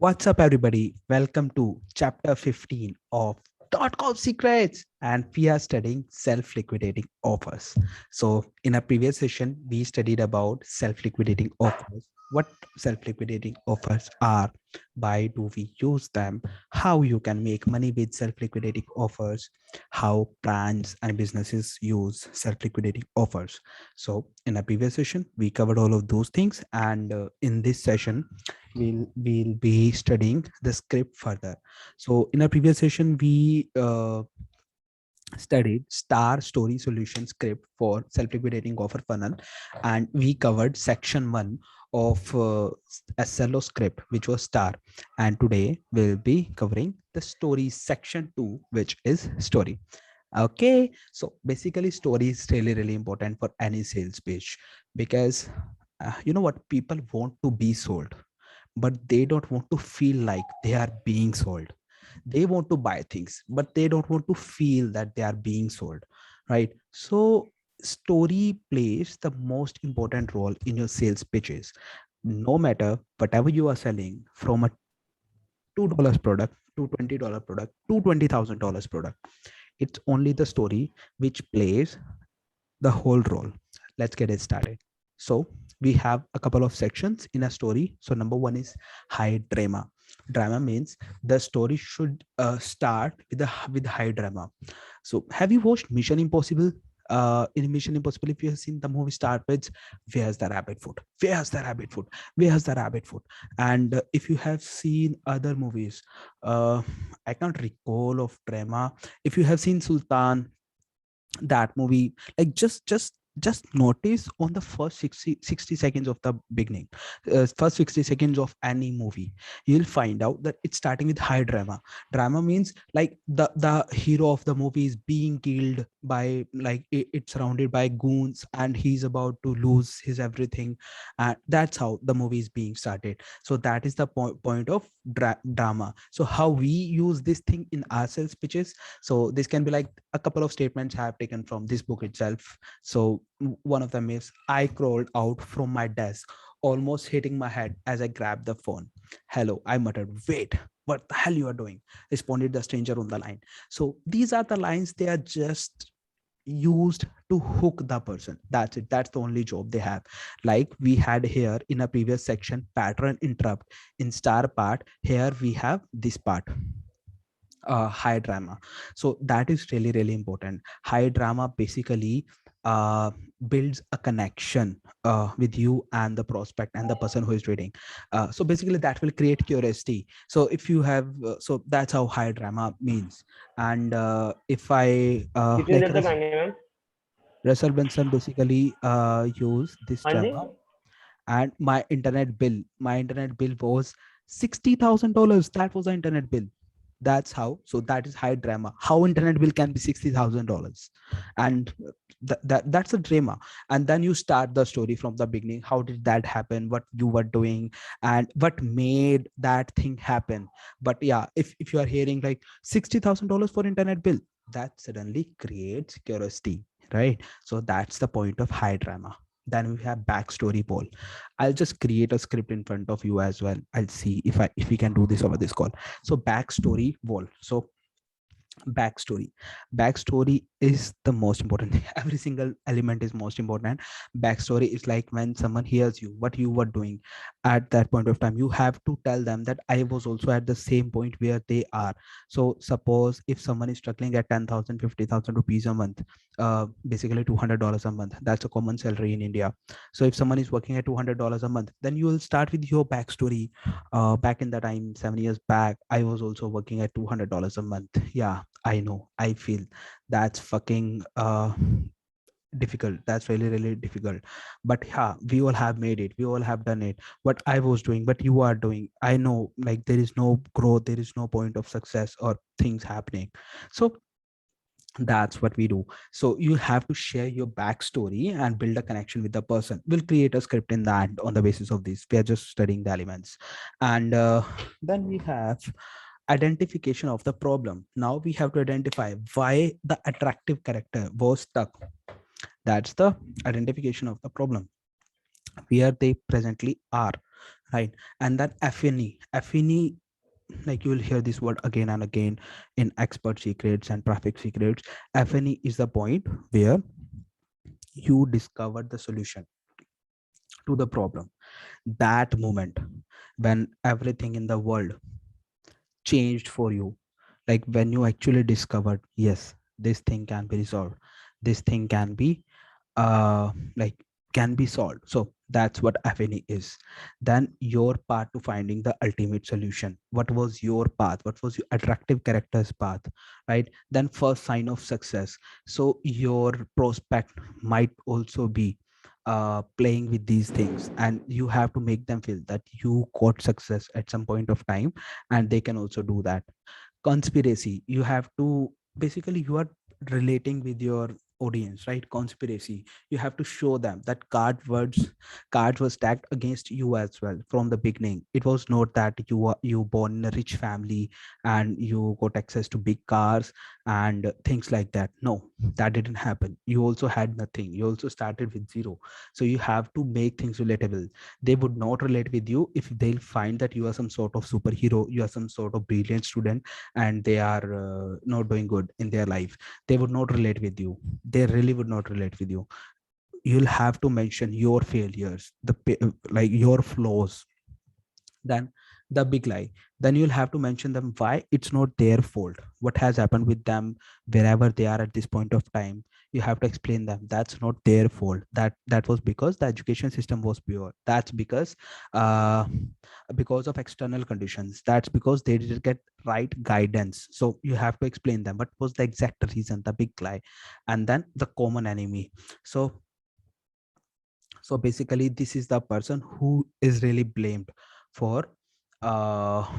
What's up, everybody? Welcome to chapter 15 of .com Secrets, and we are studying self-liquidating offers. So, in a previous session, we studied about self-liquidating offers, what self-liquidating offers are, why do we use them, how you can make money with self-liquidating offers, how brands and businesses use self-liquidating offers. So, in a previous session, we covered all of those things, and in this session, we'll be studying the script further. So in our previous session we studied star story solution script for self-liquidating offer funnel, and we covered section 1 of SLO script, which was star. And today we'll be covering the story section 2, which is story. Okay, so basically story is really important for any sales page, because you know what, people want to be sold, but they don't want to feel like they are being sold. They want to buy things, but they don't want to feel that they are being sold, right? So story plays the most important role in your sales pitches. No matter whatever you are selling, from a $2 product to $20 product to $20,000 product, it's only the story which plays the whole role. Let's get it started. So we have a couple of sections in a story. So number one is high drama. Drama means the story should start with high drama. So have you watched Mission Impossible? In Mission Impossible, if you have seen the movie start with where's the rabbit foot, where's the rabbit foot, where's the rabbit foot. And if you have seen other movies, uh, I can't recall of drama. If you have seen Sultan, that movie, like just notice on the first 60 seconds of the beginning, first 60 seconds of any movie, you'll find out that it's starting with high drama. Drama means like the hero of the movie is being killed by, like it's surrounded by goons and he's about to lose his everything, and that's how the movie is being started. So that is the point of drama. So how we use this thing in our sales pitches, so this can be like a couple of statements I have taken from this book itself. So one of them is, I crawled out from my desk, almost hitting my head as I grabbed the phone. Hello, I muttered. Wait, what the hell you are doing? Responded the stranger on the line. So these are the lines, they are just used to hook the person. That's it. That's the only job they have. Like we had here in a previous section, pattern interrupt. In star part, here we have this part, high drama. So that is really important. High drama basically builds a connection with you and the prospect and the person who is reading. So basically that will create curiosity. So if you have so that's how high drama means. And if I कितनी like देर तक आएंगे ma'am? Russell Benson basically use this हाँ जी. drama. And my internet bill was $60,000. That was the internet bill. That's how. So that is high drama. How internet bill can be $60,000, and that's a drama. And then you start the story from the beginning. How did that happen? What you were doing, and what made that thing happen? But yeah, if you are hearing like $60,000 for internet bill, that suddenly creates curiosity, right? So that's the point of high drama. Then we have backstory poll. I'll just create a script in front of you as well. I'll see if we can do this over this call. So backstory wall. So backstory backstory is the most important thing. Every single element is most important. Backstory is like when someone hears you, what you were doing at that point of time, you have to tell them that I was also at the same point where they are. So suppose if someone is struggling at 10,000, 50,000 rupees a month, basically $200 a month, that's a common salary in India. So if someone is working at $200 a month, then you will start with your backstory. Back in the time, 7 years back, I was also working at $200 a month. Yeah, I know, I feel that's fucking difficult. That's really difficult. But yeah, we all have made it, we all have done it. What I was doing, what you are doing, I know, like there is no growth, there is no point of success or things happening. So that's what we do. So you have to share your backstory and build a connection with the person. We'll create a script in that. On the basis of this, we are just studying the elements. And then we have identification of the problem. Now we have to identify why the attractive character was stuck. That's the identification of the problem, where they presently are, right? And then Affinity, like you will hear this word again and again in expert secrets and traffic secrets. Affinity is the point where you discover the solution to the problem. That moment when everything in the world changed for you, like when you actually discovered, yes, this thing can be resolved, this thing can be like can be solved. So that's what Affinity is. Then your path to finding the ultimate solution, what was your path, what was your attractive character's path, right? Then first sign of success. So your prospect might also be playing with these things, and you have to make them feel that you got success at some point of time, and they can also do that. Conspiracy, you have to, basically you are relating with your audience, right? Conspiracy, you have to show them that cards were stacked against you as well from the beginning. It was not that you born in a rich family and you got access to big cars and things like that. No, that didn't happen. You also had nothing, you also started with zero. So you have to make things relatable. They would not relate with you if they'll find that you are some sort of superhero, you are some sort of brilliant student, and they are not doing good in their life. They would not relate with you. They really would not relate with you. You'll have to mention your failures, like your flaws. Then the big lie, then you'll have to mention them why it's not their fault, what has happened with them wherever they are at this point of time. You have to explain them that's not their fault, that was because the education system was pure, that's uh because of external conditions, that's because they didn't get right guidance. So you have to explain them what was the exact reason, the big lie. And then the common enemy. So basically this is the person who is really blamed for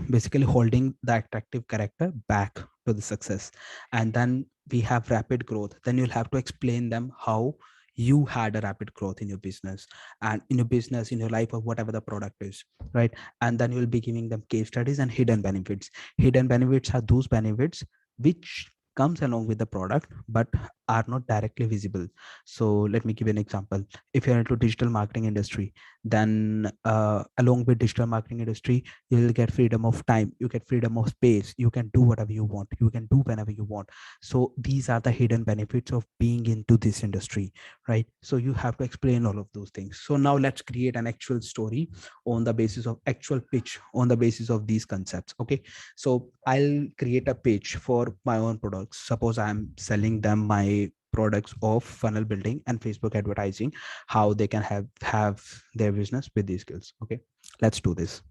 basically holding the attractive character back to the success. And then we have rapid growth, then you'll have to explain them how you had a rapid growth in your business, and in your business, in your life, or whatever the product is, right? And then you'll be giving them case studies and hidden benefits. Hidden benefits are those benefits which comes along with the product but are not directly visible. So let me give you an example. If you're into digital marketing industry, then along with digital marketing industry, you'll get freedom of time, you get freedom of space, you can do whatever you want, you can do whenever you want. So these are the hidden benefits of being into this industry, right? So you have to explain all of those things. So now let's create an actual story on the basis of actual pitch, on the basis of these concepts. Okay, so I'll create a pitch for my own products. Suppose I'm selling them my products of funnel building and Facebook advertising, how they can have their business with these skills. Okay, let's do this.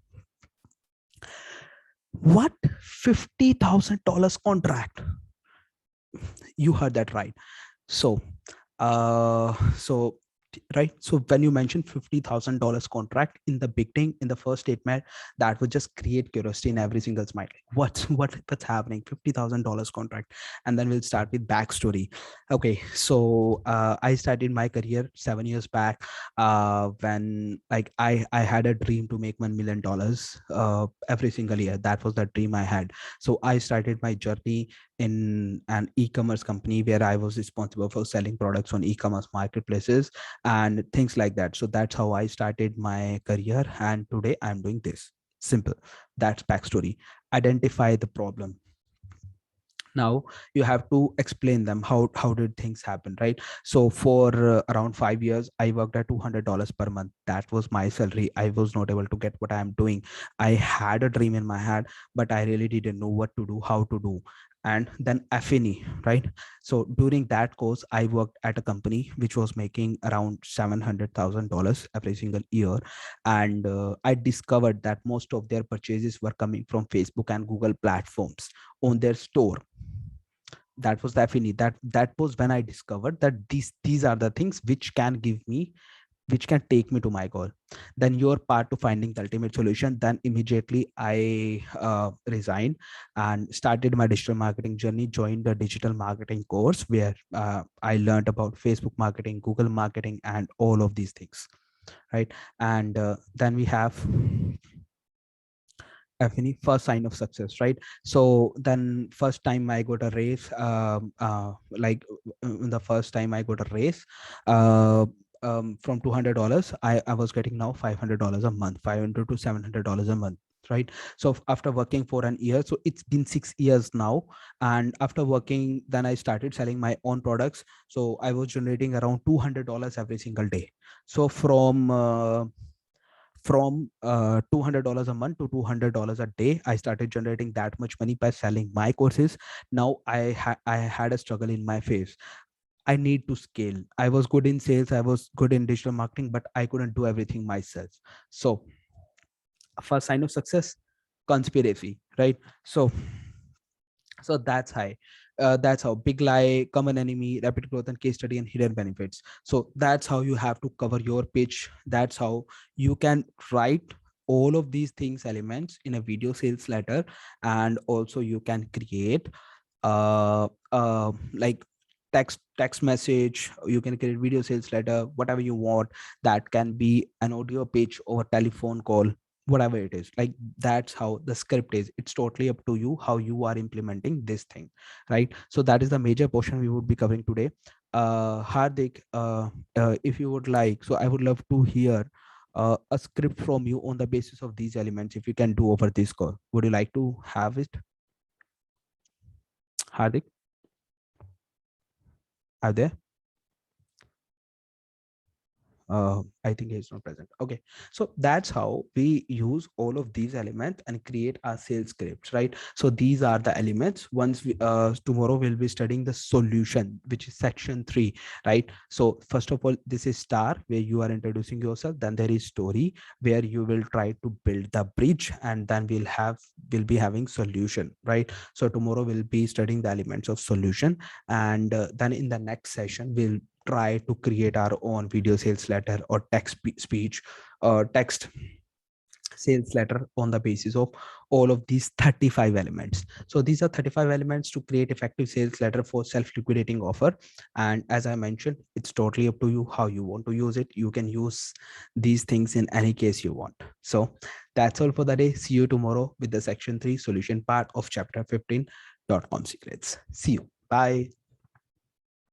What? $50,000 contract? You heard that right. So so right, so when you mention $50,000 contract in the beginning, in the first statement, that would just create curiosity in every single's mind, like what's happening, $50,000 contract. And then we'll start with backstory. Okay, so I started my career 7 years back, when like I had a dream to make $1 million every single year. That was the dream I had. So I started my journey in an e-commerce company where I was responsible for selling products on e-commerce marketplaces and things like that. So that's how I started my career, and today I'm doing this. Simple. That's backstory. Identify the problem. Now you have to explain them how did things happen, right? So for around 5 years I worked at $200 per month. That was my salary. I was not able to get what I'm doing. I had a dream in my head, but I really didn't know what to do, how to do. And then Affinity, right? So during that course I worked at a company which was making around $700,000 every single year. And I discovered that most of their purchases were coming from Facebook and Google platforms on their store. That was the Affinity. That was when I discovered that these are the things which can give me, which can take me to my goal. Then your part to finding the ultimate solution. Then immediately I resigned and started my digital marketing journey, joined the digital marketing course where I learned about Facebook marketing, Google marketing, and all of these things, right? And then we have Affinity, first sign of success, right? So then first time I got a raise, the first time I got a raise, uh, from $200, I was getting now $500 a month, $500 to $700 a month, right? So after working for an year, so it's been 6 years now, and after working, then I started selling my own products. So I was generating around $200 every single day. So from $200 a month to $200 a day, I started generating that much money by selling my courses. Now I had a struggle in my face. I need to scale. I was good in sales, I was good in digital marketing, but I couldn't do everything myself. So first sign of success, conspiracy, right? So that's how big lie, common enemy, rapid growth, and case study, and hidden benefits. So that's how you have to cover your pitch. That's how you can write all of these things elements in a video sales letter. And also you can create like text message, you can create video sales letter, whatever you want. That can be an audio pitch or telephone call, whatever it is. Like that's how the script is. It's totally up to you how you are implementing this thing, right? So that is the major portion we would be covering today. Hardik, if you would like, so I would love to hear a script from you on the basis of these elements. If you can do over this call, would you like to have it, Hardik? Are there? I think he's not present. Okay, so that's how we use all of these elements and create our sales scripts, right? So these are the elements. Once we tomorrow we'll be studying the solution, which is section 3, right? So first of all, this is star, where you are introducing yourself. Then there is story, where you will try to build the bridge, and then we'll be having solution, right? So tomorrow we'll be studying the elements of solution, and then in the next session we'll try to create our own video sales letter or speech text sales letter on the basis of all of these 35 elements. So these are 35 elements to create effective sales letter for self-liquidating offer. And as I mentioned, it's totally up to you how you want to use it. You can use these things in any case you want. So that's all for the day. See you tomorrow with the section 3 solution part of chapter 15.com secrets. See you. Bye.